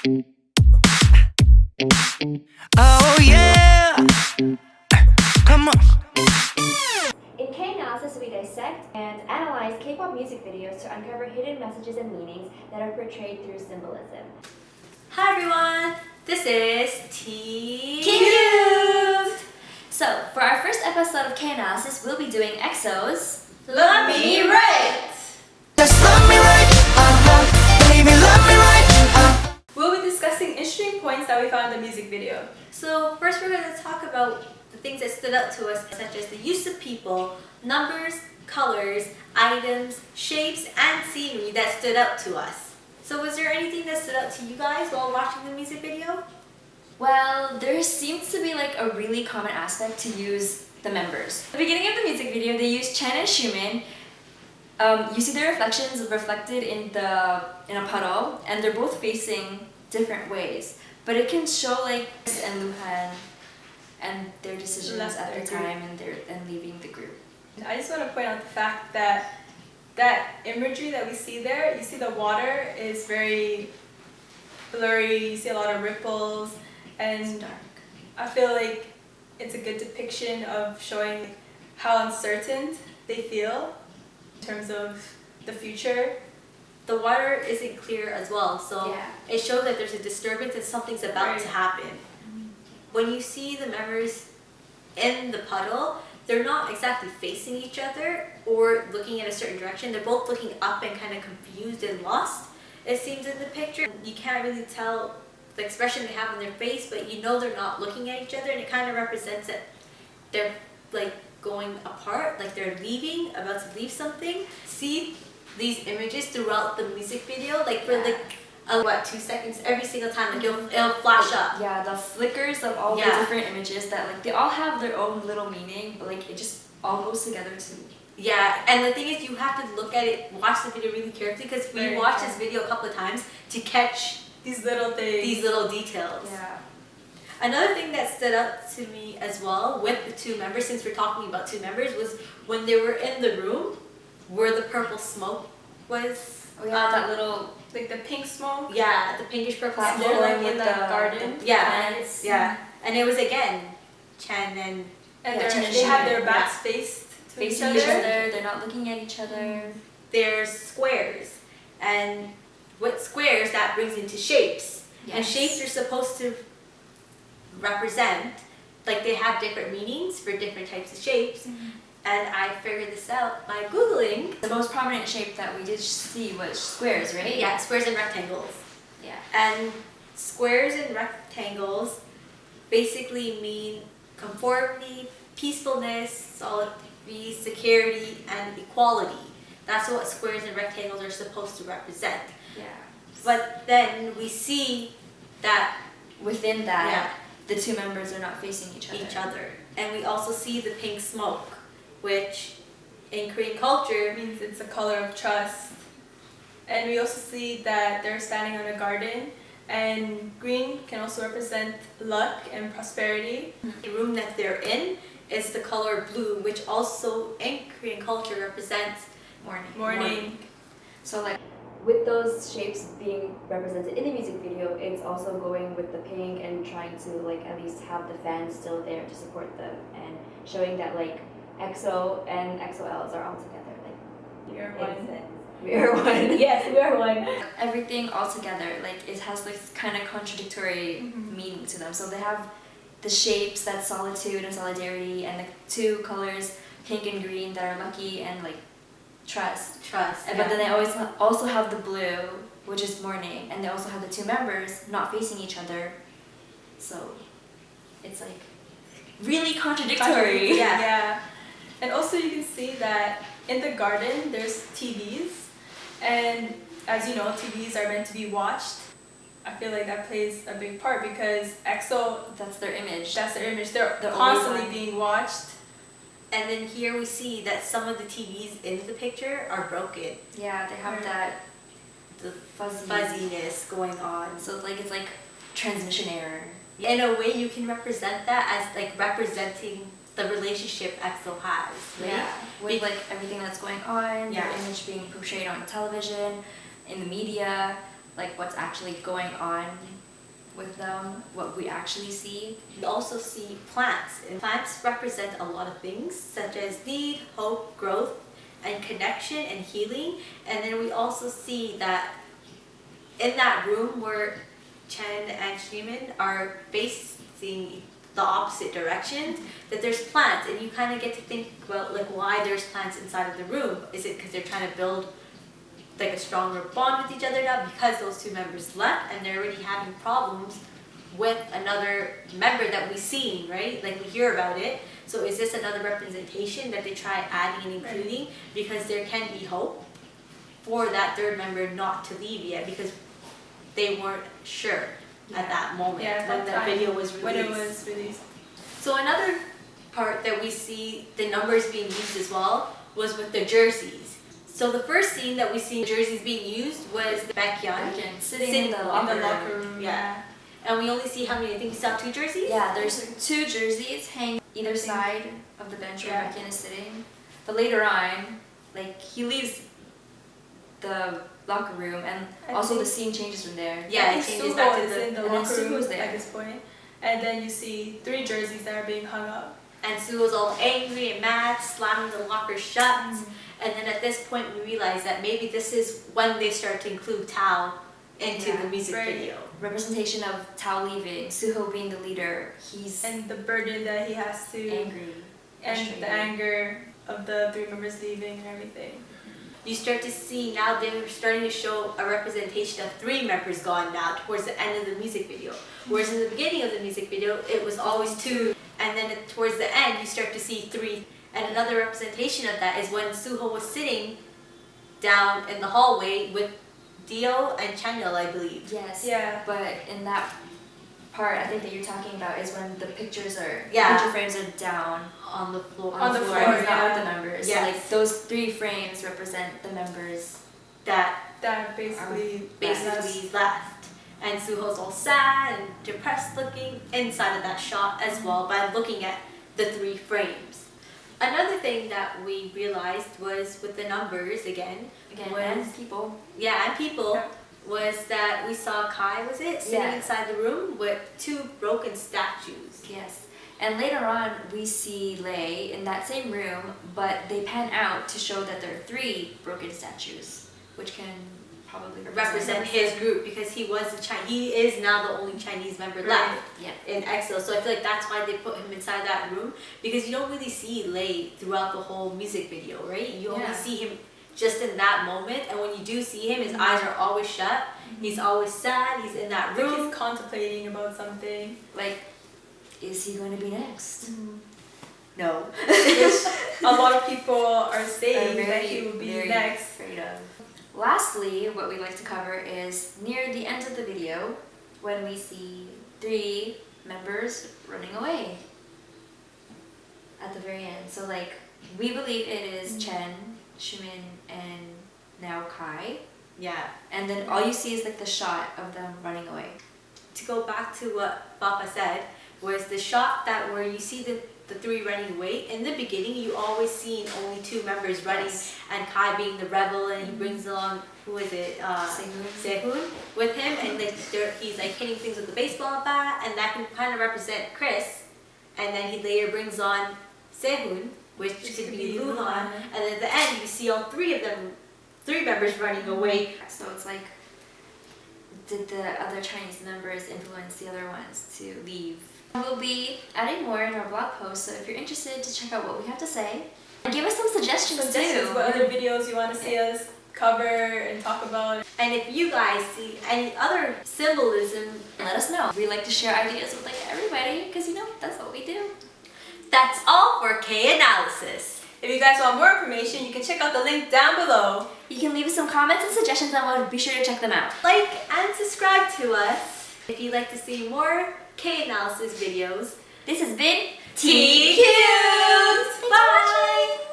Oh yeah, come on. In K-Analysis, we dissect and analyze K-pop music videos to uncover hidden messages and meanings that are portrayed through symbolism. Hi everyone, this is T.Cubed! So, for our first episode of K-Analysis, we'll be doing EXO's Love Me Right! Just love me right, baby, love me right. We'll be discussing interesting points that we found in the music video. So first we're going to talk about the things that stood out to us, such as the use of people, numbers, colors, items, shapes, and scenery that stood out to us. So was there anything that stood out to you guys while watching the music video? Well, there seems to be like a really common aspect to use the members. At the beginning of the music video, they use Chen and Xiumin. You see their reflections reflected in a puddle, and they're both facing different ways. But it can show like and Luhan and their decisions at the time and leaving the group. I just want to point out the fact that that imagery that we see there, you see the water is very blurry, you see a lot of ripples, and It's dark. I feel like it's a good depiction of showing how uncertain they feel in terms of the future. The water isn't clear as well, so Yeah. it shows that there's a disturbance and something's about to happen. When you see the members in the puddle, they're not exactly facing each other or looking in a certain direction. They're both looking up and kind of confused and lost, it seems, in the picture. You can't really tell the expression they have on their face, but you know they're not looking at each other, and it kind of represents that they're like going apart, like they're leaving, about to leave something. See these images throughout the music video, like for like 2 seconds every single time, like it'll flash up. Yeah, the flickers of all the different images that like they all have their own little meaning, but like it just all goes together too. Yeah, and the thing is, you have to look at it, watch the video really carefully, because we Very watched careful. this video a couple of times to catch These little things. these little details. Yeah. Another thing that stood out to me as well with the two members, since we're talking about two members, was when they were in the room where the purple smoke was. Oh yeah, that little like the pink smoke. Yeah, the pinkish purple platform smoke. They're like with in the that garden. plants. Yeah, and it was again Chen and And Yeah, Chen and they have Xiumin, their backs faced to facing each other. They're not looking at each other. there's squares, and with squares that brings into shapes. And shapes are supposed to represent, like they have different meanings for different types of shapes. And I figured this out by Googling. The most prominent shape that we did see was squares, right? Yeah, squares and rectangles. Yeah. And squares and rectangles basically mean conformity, peacefulness, solidity, security, and equality. That's what squares and rectangles are supposed to represent. Yeah. But then we see that Within that, the two members are not facing each other. And we also see the pink smoke, which in Korean culture means it's a color of trust. And we also see that they're standing on a garden, and green can also represent luck and prosperity. the room that they're in is the color blue, which also in Korean culture represents Morning. So like with those shapes being represented in the music video, it's also going with the pink and trying to like at least have the fans still there to support them and showing that like EXO and EXO-Ls are all together. Like You're in one. a sense. We are one. Yes, we are one. Everything all together, like it has this kind of contradictory meaning to them. So they have the shapes, that's solitude and solidarity, and the two colors, pink and green, that are lucky and like trust. But then they always also have the blue, which is mourning, and they also have the two members not facing each other. So it's like really contradictory. Yeah. And also you can see that in the garden there's TVs, and as you know, TVs are meant to be watched. I feel like that plays a big part because EXO, That's their image. that's their image. They're The only constantly one. being watched. And then here we see that some of the TVs in the picture are broken. Yeah, they have that The fuzzy. fuzziness going on. So it's like transmission error. In a way, you can represent that as like representing the relationship EXO has, right? Yeah, with like everything that's going on, Yeah. their image being portrayed on television, in the media, like what's actually going on with them, what we actually see. We also see plants, and plants represent a lot of things such as need, hope, growth, and connection and healing. And then we also see that in that room where Chen and Shimin are facing the opposite direction, that there's plants, and you kind of get to think about like why there's plants inside of the room. Is it because they're trying to build like a stronger bond with each other now because those two members left and they're already having problems with another member that we've seen, right? Like we hear about it. So is this another representation that they try adding and including because there can be hope for that third member not to leave yet because they weren't sure at that moment when the video was released. When it was released. So another part that we see the numbers being used as well was with the jerseys. So the first scene that we see jerseys being used was Baekhyun Sitting in the locker room. Yeah. And we only see how many? I think we saw 2 jerseys? Yeah, there's 2 jerseys hanging either side of the bench where Baekhyun is sitting. But later on, like he leaves the locker room and also the scene changes from there. Yeah, it changes back to in the and then locker room Suho's there at this point. And then you see 3 jerseys that are being hung up. And Sue was all angry and mad, slamming the locker shut. And then at this point we realized that maybe this is when they start to include Tao into the music video. Representation of Tao leaving, Suho being the leader, he's And the burden that he has to angry. and frustrated. the anger of the 3 members leaving and everything. You start to see now they're starting to show a representation of 3 members gone now towards the end of the music video. Whereas in the beginning of the music video, it was always 2. And then towards the end, you start to see 3. And another representation of that is when Suho was sitting down in the hallway with Dio and Chanyeol, I believe. Yes. Yeah. But in that part, I think that you're talking about is when the pictures are Yeah. picture frames are down On the floor. on the floor, and it's not yeah. with the members. Yes. So like those 3 frames represent the members. That Basically left. And Suho's all sad and depressed looking inside of that shot as well by looking at the 3 frames. Another thing that we realized was with the numbers again was, and people. and people, Yeah. was that we saw Kai, was it, sitting Yeah. inside the room with 2 broken statues. Yes. And later on, we see Lei in that same room, but they pan out to show that there are 3 broken statues, which can probably Represent his group because he is now the only Chinese member left Yeah. in EXO. So I feel like that's why they put him inside that room because you don't really see Lei throughout the whole music video, right? You only see him just in that moment, and when you do see him, his eyes are always shut. He's always sad. He's in that I think room. he's contemplating about something. Like, is he going to be next? No. Which a lot of people are saying Are that he will be very next. afraid of. Lastly, what we like to cover is near the end of the video when we see 3 members running away at the very end. So like we believe it is Chen, Xiumin, and now Kai. Yeah. And then all you see is like the shot of them running away. To go back to what Papa said, was the shot that where you see the 3 running away. In the beginning, you always seen only 2 members running, and Kai being the rebel, and he brings along, who is it? Sehun with him, and like he's like hitting things with the baseball bat, and that can kind of represent Chris. And then he later brings on Sehun, which could be Luhan, and then at the end you see all 3 of them, 3 members running away. So it's like, did the other Chinese members influence the other ones to leave? We'll be adding more in our blog post, so if you're interested to check out what we have to say, and give us some suggestions too. What other videos you want to see us cover and talk about. And if you guys see any other symbolism, Let us know. We like to share ideas with like everybody, because you know, that's what we do. that's all for K Analysis. If you guys want more information, you can check out the link down below. You can leave us some comments and suggestions and we'll be sure to check them out. Like and subscribe to us if you'd like to see more K Analysis videos. This has been T.Cubed! Thanks for watching.